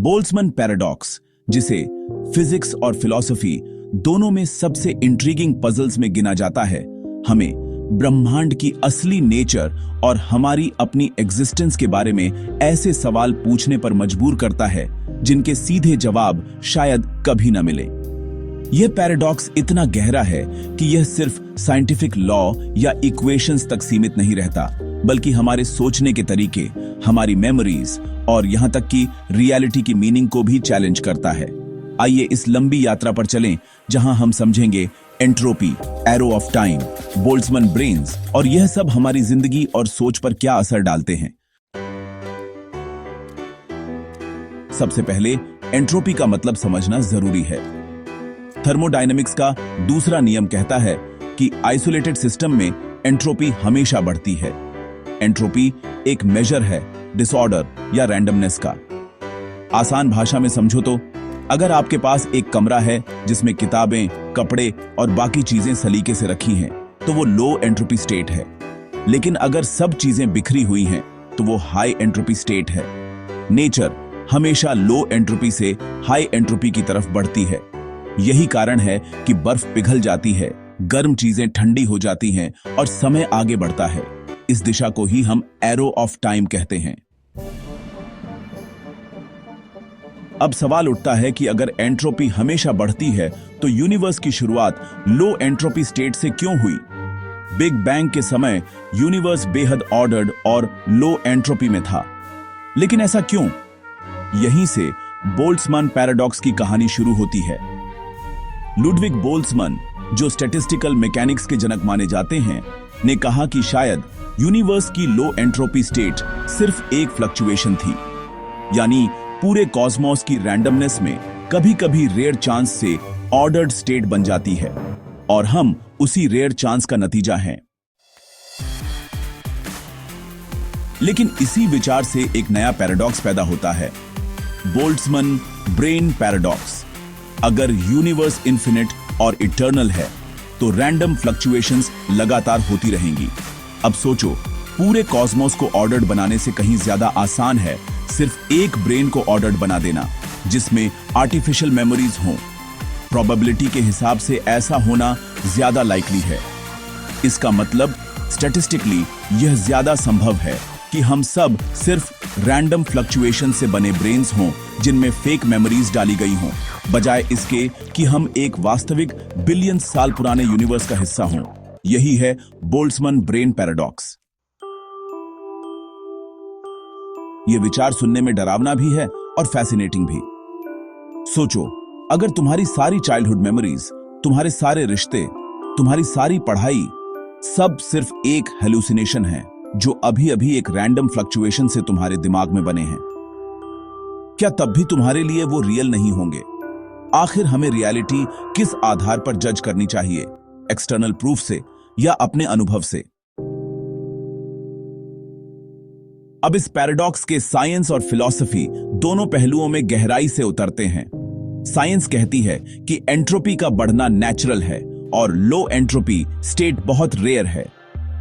Boltzmann paradox, जिसे physics और philosophy दोनों में सबसे इंट्रीगिंग पजल्स में गिना जाता है, हमें ब्रह्मांड की असली नेचर और हमारी अपनी एग्जिस्टेंस के बारे में ऐसे सवाल पूछने पर मजबूर करता है जिनके सीधे जवाब शायद कभी न मिले। यह पैराडॉक्स इतना गहरा है कि यह सिर्फ साइंटिफिक लॉ या इक्वेशंस तक सीमित नहीं रहता, बल्कि हमारे सोचने के तरीके, हमारी मेमोरीज और यहां तक कि रियलिटी की मीनिंग को भी चैलेंज करता है। आइए इस लंबी यात्रा पर चलें, जहां हम समझेंगे entropy, arrow of time, Boltzmann brains और यह सब हमारी जिंदगी और सोच पर क्या असर डालते हैं। सबसे पहले एंट्रोपी का मतलब समझना जरूरी है। थर्मोडायनेमिक्स का दूसरा नियम कहता है कि आइसोलेटेड सिस्टम में एंट्रोपी हमेशा बढ़ती है। एंट्रोपी एक मेजर है डिसऑर्डर या रैंडमनेस का। आसान भाषा में समझो तो, अगर आपके पास एक कमरा है जिसमें किताबें, कपड़े और बाकी चीजें सलीके से रखी हैं, तो वो लो एंट्रोपी स्टेट है। लेकिन अगर सब चीजें बिखरी हुई हैं, तो वो हाई एंट्रोपी स्टेट है। नेचर हमेशा लो एंट्रोपी से हाई एंट्रोपी की तरफ बढ़ती है। यही कारण है कि बर्फ पिघल जाती है, गर्म चीजें ठंडी हो जाती हैं और समय आगे बढ़ता है। इस दिशा को ही हम एरो ऑफ टाइम कहते हैं। अब सवाल उठता है कि अगर एंट्रोपी हमेशा बढ़ती है, तो यूनिवर्स की शुरुआत लो एंट्रोपी स्टेट से क्यों हुई? बिग बैंग के समय यूनिवर्स बेहद ऑर्डर्ड और लो एंट्रोपी में था। लेकिन ऐसा क्यों? यहीं से बोल्ट्जमैन पैराडॉक्स की कहानी शुरू होती है। लुडविग बोल्ट्जमैन, जो स्टैटिस्टिकल मैकेनिक्स के जनक माने जाते हैं, ने कहा कि शायद यूनिवर्स की लो एंट्रोपी स्टेट सिर्फ एक फ्लक्चुएशन थी, यानी पूरे कॉस्मोस की रैंडमनेस में कभी कभी रेयर चांस से ऑर्डर्ड स्टेट बन जाती है, और हम उसी रेयर चांस का नतीजा हैं। लेकिन इसी विचार से एक नया पैराडॉक्स पैदा होता है, बोल्ट्जमैन ब्रेन पैराडॉक्स। अगर यूनिवर्स इन्फिनिट और इटर्नल है, तो रैंडम फ्लक्चुएशंस लगातार होती रहेंगी। अब सोचो, पूरे कॉस्मोस को ऑर्डर्ड बनाने से कहीं ज्यादा आसान है सिर्फ एक ब्रेन को ऑर्डर्ड बना देना, जिसमें आर्टिफिशियल मेमोरीज हों। प्रोबेबिलिटी के हिसाब से ऐसा होना ज्यादा लाइकली है। इसका मतलब स्टैटिस्टिकली यह ज्यादा संभव है कि हम सब सिर्फ रैंडम फ्लक्चुएशन से बने ब्रेन्स हों जिनमें फेक मेमोरीज डाली गई हों, बजाय इसके कि हम एक वास्तविक बिलियन साल पुराने यूनिवर्स का हिस्सा हों। यही है बोल्ट्जमैन ब्रेन पैराडॉक्स। यह विचार सुनने में डरावना भी है और फैसिनेटिंग भी। सोचो, अगर तुम्हारी सारी चाइल्डहुड मेमोरीज, तुम्हारे सारे रिश्ते, तुम्हारी सारी पढ़ाई सब सिर्फ एक हेलुसिनेशन है जो अभी अभी एक रैंडम फ्लक्चुएशन से तुम्हारे दिमाग में बने हैं, क्या तब भी तुम्हारे लिए वो रियल नहीं होंगे? आखिर हमें रियलिटी किस आधार पर जज करनी चाहिए, एक्सटर्नल प्रूफ से या अपने अनुभव से? अब इस पैराडॉक्स के साइंस और फिलॉसफी दोनों पहलुओं में गहराई से उतरते हैं। साइंस कहती है कि एंट्रोपी का बढ़ना नेचुरल है और लो एंट्रोपी स्टेट बहुत रेयर है।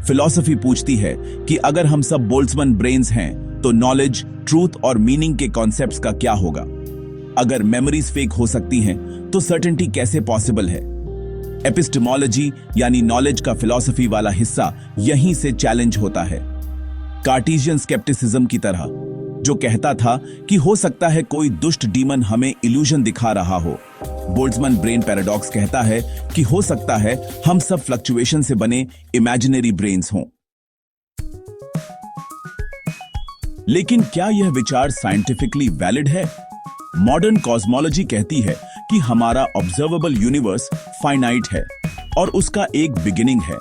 फिलॉसफी पूछती है कि अगर हम सब बोल्ट्जमैन ब्रेन्स हैं, तो नॉलेज, ट्रूथ और मीनिंग के कॉन्सेप्ट्स का क्या होगा? अगर मेमोरीज फेक हो सकती हैं, तो सर्टेनिटी कैसे पॉसिबल है? एपिस्टेमोलॉजी यानी नॉलेज का फिलॉसफी वाला हिस्सा यहीं से चैलेंज होता है। कार्टेशियन स्केप्टिसिज्म की तरह, जो कहता था कि हो सकता है कोई दुष्ट डीमन हमें इल्यूजन दिखा रहा हो, बोल्ट्जमैन ब्रेन पैराडॉक्स कहता है कि हो सकता है हम सब फ्लक्चुएशन से बने इमेजिनरी ब्रेन्स हों। लेकिन क्या यह विचार साइंटिफिकली वैलिड है? मॉडर्न कॉस्मोलॉजी कहती है कि हमारा ऑब्जर्वेबल यूनिवर्स फाइनाइट है और उसका एक बिगिनिंग है।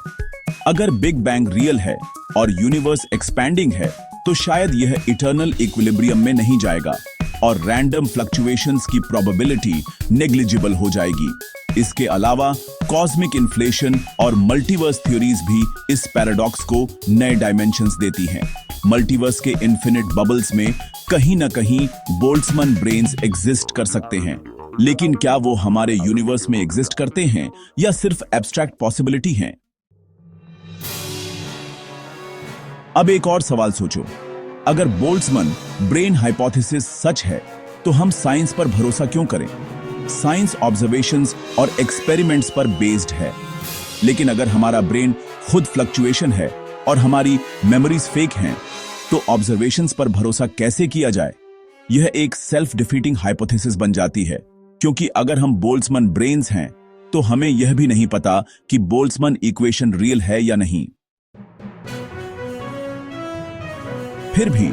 अगर बिग बैंग रियल है और यूनिवर्स एक्सपैंडिंग है, तो शायद यह इटर्नल इक्विलिब्रियम में नहीं जाएगा और रैंडम फ्लक्चुएशंस की प्रोबेबिलिटी नेग्लिजिबल हो जाएगी। इसके अलावा कॉस्मिक इन्फ्लेशन और मल्टीवर्स थ्योरीज भी इस पैराडॉक्स को नए डायमेंशंस देती हैं। मल्टीवर्स के इन्फिनिट बबल्स में कहीं ना कहीं बोल्ट्जमैन ब्रेन्स एग्जिस्ट कर सकते हैं, लेकिन क्या वो हमारे यूनिवर्स में एग्जिस्ट करते हैं या सिर्फ एब्स्ट्रैक्ट पॉसिबिलिटी हैं? अब एक और सवाल सोचो, अगर बोल्ट्जमैन ब्रेन हाइपोथेसिस सच है, तो तो हम साइंस पर भरोसा क्यों करें? साइंस ऑब्जर्वेशंस और एक्सपेरिमेंट्स पर बेस्ड है, लेकिन अगर हमारा ब्रेन खुद फ्लक्चुएशन है और हमारी मेमोरीज फेक हैं, तो ऑब्जर्वेशंस पर भरोसा कैसे किया जाए? यह एक सेल्फ डिफीटिंग हाइपोथेसिस बन जाती है, क्योंकि अगर हम बोल्ट्जमैन ब्रेन्स हैं, तो हमें यह भी नहीं पता कि बोल्ट्जमैन इक्वेशन रियल है या नहीं। फिर भी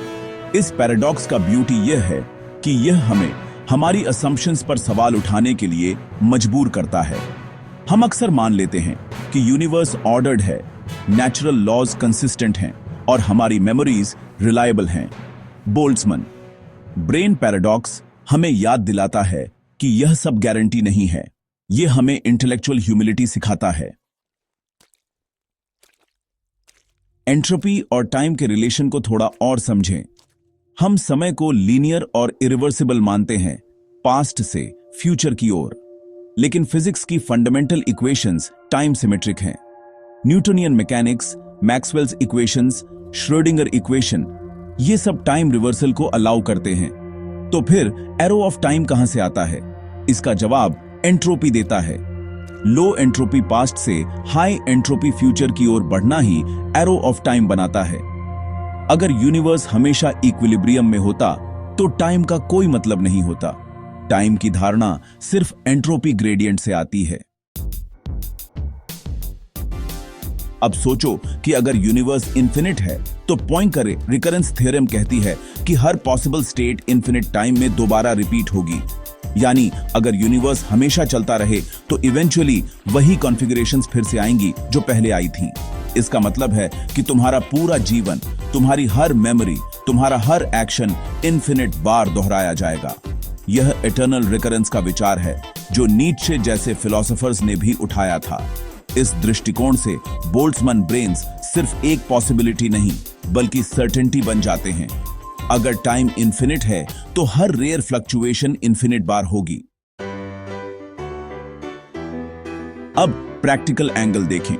इस पैराडॉक्स का ब्यूटी यह है कि यह हमें हमारी असम्पशंस पर सवाल उठाने के लिए मजबूर करता है। हम अक्सर मान लेते हैं कि यूनिवर्स ऑर्डर्ड है, नेचुरल लॉज कंसिस्टेंट हैं और हमारी मेमोरीज रिलायबल हैं। बोल्ट्जमैन ब्रेन पैराडॉक्स हमें याद दिलाता है कि यह सब गारंटी नहीं है। यह हमें इंटेलेक्चुअल ह्यूमिलिटी सिखाता है। एंट्रोपी और टाइम के रिलेशन को थोड़ा और समझें। हम समय को लीनियर और इरिवर्सिबल मानते हैं, पास्ट से फ्यूचर की ओर, लेकिन फिजिक्स की फंडामेंटल इक्वेशंस टाइम सिमेट्रिक हैं। Newtonian mechanics, Maxwell's equations, Schrodinger equation, ये सब टाइम रिवर्सल को अलाउ करते हैं। तो फिर एरो ऑफ टाइम कहां से आता है? इसका जवाब एंट्रोपी देता है। लो एंट्रोपी पास्ट से हाई एंट्रोपी फ्यूचर की ओर बढ़ना ही एरो ऑफ टाइम बनाता है। अगर यूनिवर्स हमेशा इक्विलिब्रियम में होता, तो टाइम का कोई मतलब नहीं होता। टाइम की धारणा सिर्फ एंट्रोपी ग्रेडियंट से आती है। अब सोचो कि अगर यूनिवर्स इन्फिनिट है, तो पॉइंकरे रिकरेंस थ्योरम कहती है कि हर पॉसिबल स्टेट इन्फिनिट टाइम में दोबारा रिपीट होगी। यानी अगर यूनिवर्स हमेशा चलता रहे, तो इवेंचुअली वही कॉन्फ़िगरेशंस फिर से आएंगी जो पहले आई थीं। इसका मतलब है कि तुम्हारा पूरा जीवन, तुम्हारी हर मेमोरी, तुम्हारा हर एक्शन इन्फिनिट बार दोहराया जाएगा। यह इटर्नल रिकरेंस का विचार है, जो नीत्शे जैसे फिलोसोफर्स ने भी उठाया था। इस दृष्टिकोण से बोल्ट्जमैन ब्रेन्स सिर्फ एक पॉसिबिलिटी नहीं, बल्कि सर्टेनिटी बन जाते हैं। अगर टाइम इन्फिनिट है, तो हर रेयर फ्लक्चुएशन इन्फिनिट बार होगी। अब प्रैक्टिकल एंगल देखें।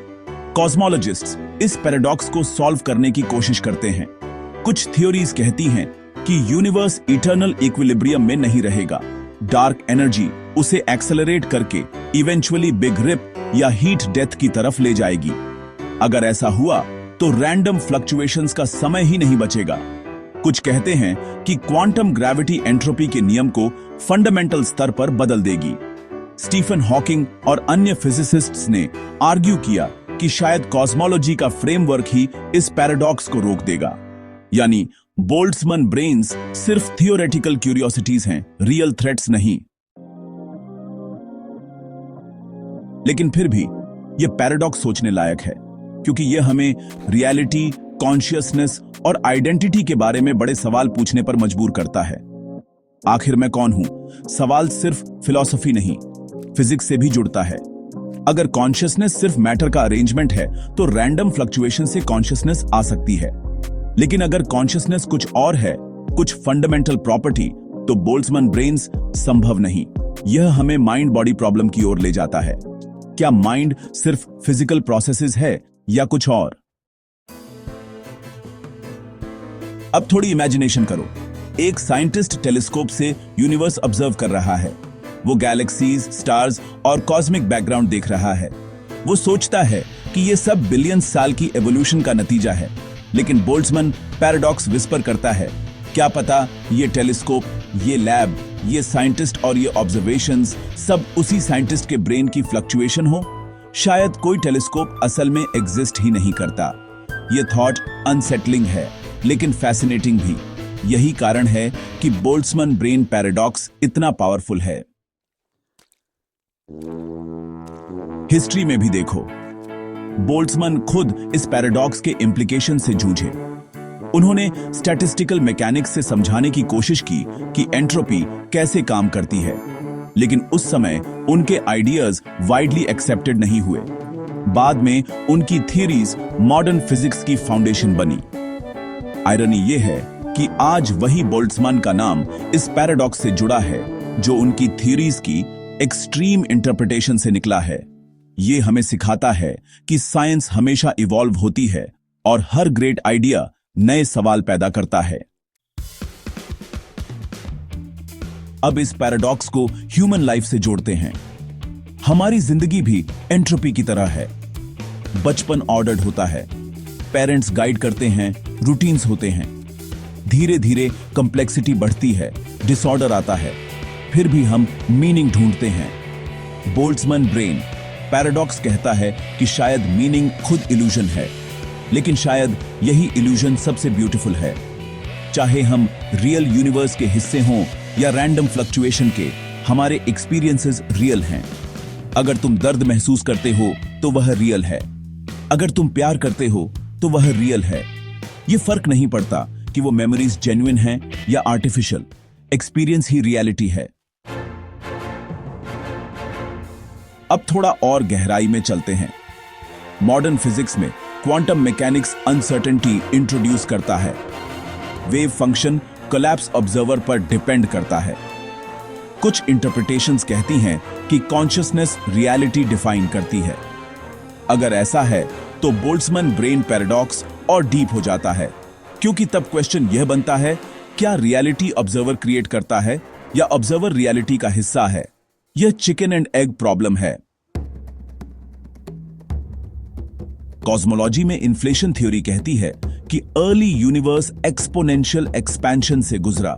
कॉस्मोलॉजिस्ट्स इस पैराडॉक्स को सॉल्व करने की कोशिश करते हैं। कुछ थ्योरीज कहती हैं कि यूनिवर्स इटर्नल इक्विलिब्रियम में नहीं रहेगा। डार्क एनर्जी उसे एक्सेलरेट करके इवेंचुअली बिग रिप या हीट डेथ की तरफ ले जाएगी। अगर ऐसा हुआ, तो रैंडम फ्लक्चुएशंस का समय ही नहीं बचेगा। कुछ कहते हैं कि क्वांटम ग्रेविटी एंट्रोपी के नियम को फंडामेंटल स्तर पर बदल देगी। स्टीफन हॉकिंग और अन्य फिजिसिस्ट्स ने आर्ग्यू किया कि शायद कॉस्मोलॉजी का फ्रेमवर्क ही इस पैराडॉक्स को रोक देगा। यानी बोल्ट्जमैन ब्रेन्स सिर्फ थियोरेटिकल क्यूरियोसिटीज हैं, रियल थ्रेट्स नहीं। लेकिन फिर भी यह पैराडॉक्स सोचने लायक है, क्योंकि यह हमें रियलिटी, कॉन्शियसनेस और आइडेंटिटी के बारे में बड़े सवाल पूछने पर मजबूर करता है। आखिर मैं कौन हूं? सवाल सिर्फ फिलॉसफी नहीं, फिजिक्स से भी जुड़ता है। अगर कॉन्शियसनेस सिर्फ मैटर का अरेंजमेंट है, तो रैंडम फ्लक्चुएशन से कॉन्शियसनेस आ सकती है। लेकिन अगर कॉन्शियसनेस कुछ और है, कुछ फंडामेंटल प्रॉपर्टी, तो बोल्ट्जमैन ब्रेन्स संभव नहीं। यह हमें माइंड बॉडी प्रॉब्लम की ओर ले जाता है। क्या माइंड सिर्फ फिजिकल प्रोसेसेस है या कुछ और? अब थोड़ी इमेजिनेशन करो। एक साइंटिस्ट टेलीस्कोप से यूनिवर्स ऑब्जर्व कर रहा है। वो गैलेक्सीज, स्टार्स और कॉस्मिक बैकग्राउंड देख रहा है। वो सोचता है कि ये सब बिलियन साल की एवोल्यूशन का नतीजा है। लेकिन बोल्ट्जमैन पैराडॉक्स विस्पर करता है, क्या पता ये टेलीस्कोप, ये लैब, ये साइंटिस्ट और ये ऑब्जर्वेशंस सब उसी साइंटिस्ट के ब्रेन की फ्लक्चुएशन हो। शायद कोई टेलीस्कोप असल में एग्जिस्ट ही नहीं करता। ये थॉट अनसेटलिंग है, लेकिन फैसिनेटिंग भी। यही कारण है कि बोल्ट्जमैन ब्रेन पैराडॉक्स इतना पावरफुल है। हिस्ट्री में भी देखो, बोल्ट्जमैन खुद इस पैराडॉक्स के इंप्लीकेशन से जूझे। उन्होंने स्टैटिस्टिकल मैकेनिक्स से समझाने की कोशिश की कि एंट्रोपी कैसे काम करती है, लेकिन उस समय उनके आइडियाज वाइडली एक्सेप्टेड नहीं हुए। बाद में उनकी थियरीज मॉडर्न फिजिक्स की फाउंडेशन बनी। आयरनी यह है कि आज वही बोल्ट्जमैन का नाम इस पैराडॉक्स से जुड़ा है, जो उनकी थियरीज की एक्सट्रीम इंटरप्रिटेशन से निकला है। ये हमें सिखाता है कि साइंस हमेशा इवॉल्व होती है और हर ग्रेट आइडिया नए सवाल पैदा करता है। अब इस पैराडॉक्स को ह्यूमन लाइफ से जोड़ते हैं। हमारी जिंदगी भी एंट्रोपी की तरह है। बचपन ऑर्डर्ड होता है, पेरेंट्स गाइड करते हैं, रूटीन्स होते हैं। धीरे धीरे कॉम्प्लेक्सिटी बढ़ती है, डिसऑर्डर आता है, फिर भी हम मीनिंग ढूंढते हैं। बोल्ट्जमैन ब्रेन पैराडॉक्स कहता है कि शायद मीनिंग खुद इल्यूजन है, लेकिन शायद यही इल्यूजन सबसे ब्यूटीफुल है। चाहे हम रियल यूनिवर्स के हिस्से हों या रैंडम फ्लक्चुएशन के, हमारे एक्सपीरियंसेस रियल हैं। अगर तुम दर्द महसूस करते हो तो वह रियल है, अगर तुम प्यार करते हो तो वह रियल है। यह फर्क नहीं पड़ता कि वो मेमोरीज जेन्युइन हैं या आर्टिफिशियल, एक्सपीरियंस ही रियलिटी है। अब थोड़ा और गहराई में चलते हैं। मॉडर्न फिजिक्स में क्वांटम मैकेनिक्स अनसर्टेनिटी इंट्रोड्यूस करता है। वेव फंक्शन कोलैप्स ऑब्जर्वर पर डिपेंड करता है। कुछ इंटरप्रिटेशंस कहती हैं कि कॉन्शियसनेस रियलिटी डिफाइन करती है। अगर ऐसा है तो बोल्ट्जमैन ब्रेन पैराडॉक्स और डीप हो जाता है, क्योंकि तब क्वेश्चन यह बनता है, क्या रियलिटी ऑब्जर्वर क्रिएट करता है या ऑब्जर्वर रियलिटी का हिस्सा है? यह चिकन एंड एग प्रॉब्लम है। कॉस्मोलॉजी में इन्फ्लेशन थ्योरी कहती है कि अर्ली यूनिवर्स एक्सपोनेंशियल एक्सपेंशन से गुजरा।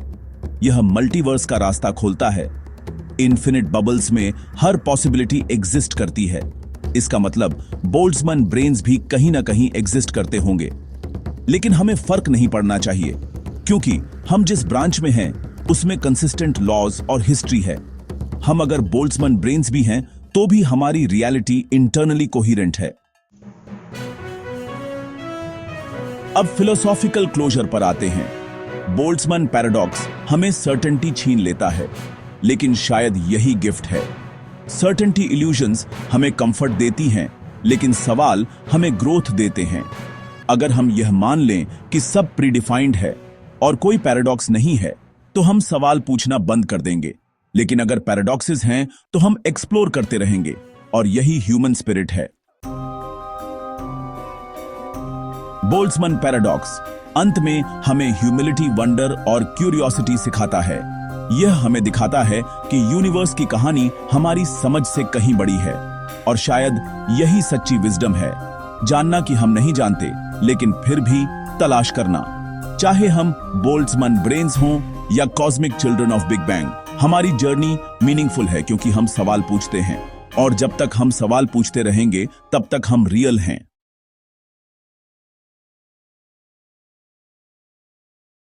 यह मल्टीवर्स का रास्ता खोलता है। इन्फिनिट बबल्स में हर पॉसिबिलिटी एग्जिस्ट करती है। इसका मतलब बोल्ट्जमैन ब्रेन्स भी कहीं ना कहीं एग्जिस्ट करते होंगे। लेकिन हमें फर्क नहीं पड़ना चाहिए, क्योंकि हम जिस ब्रांच में हैं उसमें कंसिस्टेंट लॉज और हिस्ट्री है। हम अगर बोल्ट्जमैन ब्रेन्स भी हैं तो भी हमारी रियलिटी इंटरनली कोहेरेंट है। अब फिलोसॉफिकल क्लोजर पर आते हैं। बोल्ट्जमैन पैराडॉक्स हमें सर्टेनिटी छीन लेता है, लेकिन शायद यही गिफ्ट है। सर्टेनिटी इल्यूजन्स हमें कंफर्ट देती हैं, लेकिन सवाल हमें ग्रोथ देते हैं। अगर हम यह मान लें कि सब प्रीडिफाइंड है और कोई पैराडॉक्स नहीं है, तो हम सवाल पूछना बंद कर देंगे। लेकिन अगर पैराडॉक्सेस हैं तो हम एक्सप्लोर करते रहेंगे, और यही ह्यूमन स्पिरिट है। बोल्ट्जमैन पैराडॉक्स अंत में हमें ह्यूमिलिटी, वंडर और क्यूरियोसिटी सिखाता है। यह हमें दिखाता है कि यूनिवर्स की कहानी हमारी समझ से कहीं बड़ी है, और शायद यही सच्ची विजडम है, जानना कि हम नहीं जानते, लेकिन फिर भी तलाश करना। चाहे हम बोल्ट्जमैन ब्रेन्स हों या cosmic children of big bang, हमारी जर्नी मीनिंगफुल है क्योंकि हम सवाल पूछते हैं, और जब तक हम सवाल पूछते रहेंगे तब तक हम रियल हैं।